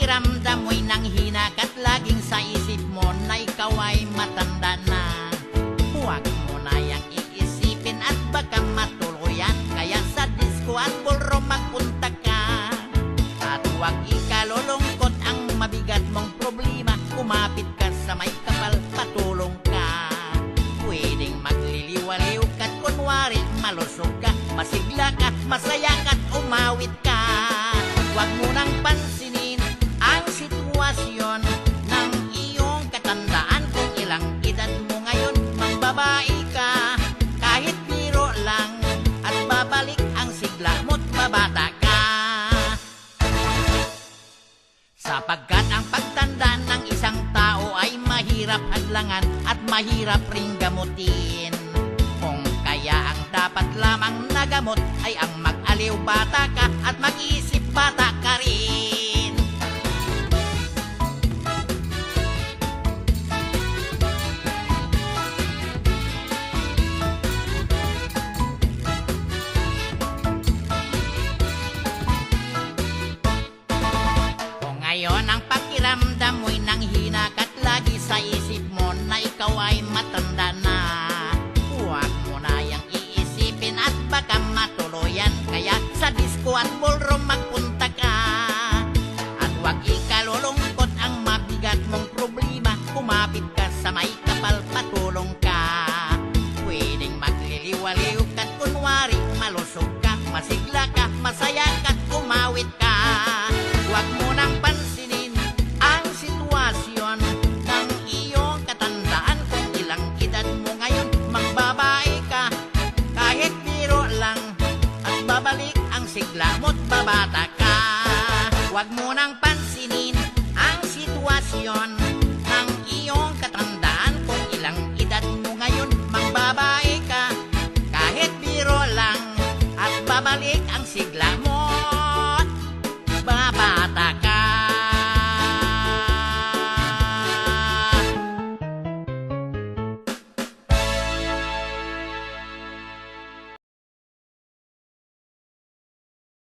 pakiramdam mo'y nanghina ka't laging sa isip mo na ikaw ay matanda na. Huwag mo na yang iisipin at baka matuluyan, kaya sa disco at ballroom magpunta ka. At huwag ikalulungkot ang mabigat mong problema, kumapit ka sa may kapal, patulong ka. Pwedeng magliliwaliw ka't kunwari malusog ka, masigla ka, masaya ka't umawit ka. Huwag mo nang pansinin ang sitwasyon ng iyong katandaan. Kung ilang edad mo ngayon, magbabae ka, kahit biro lang, at babalik ang sigla mo't babata ka. Sapagkat ang pagtanda ng isang tao ay mahirap hadlangan at mahirap ring gamutin. Kung kaya ang dapat lamang nagamot ay ang mag-aliw bata ka at mag-iisip bata ka rin. Kung ngayon ang pakiramdam mo'y nanghina ka't lagi sa isip mo na ikaw ay matanda na, huwag mo na yang iisipin at baka matuluyan, kaya sa disco at ballroom magpunta ka. At huwag ikalulungkot ang mabigat mong problema, kumapit ka sa may kapal, patulong ka. Pwedeng magliliwaliw ka't kunwari malusog ka, masigla ka, masaya ka't umawit ka. Huwag mo nang pansinin ang sitwasyon ng iyong katandaan. Kung ilang edad mo ngayon, magbabae ka, kahit biro lang, at babalik ang sigla mo't babata ka. Huwag mo nang pansinin ang sitwasyon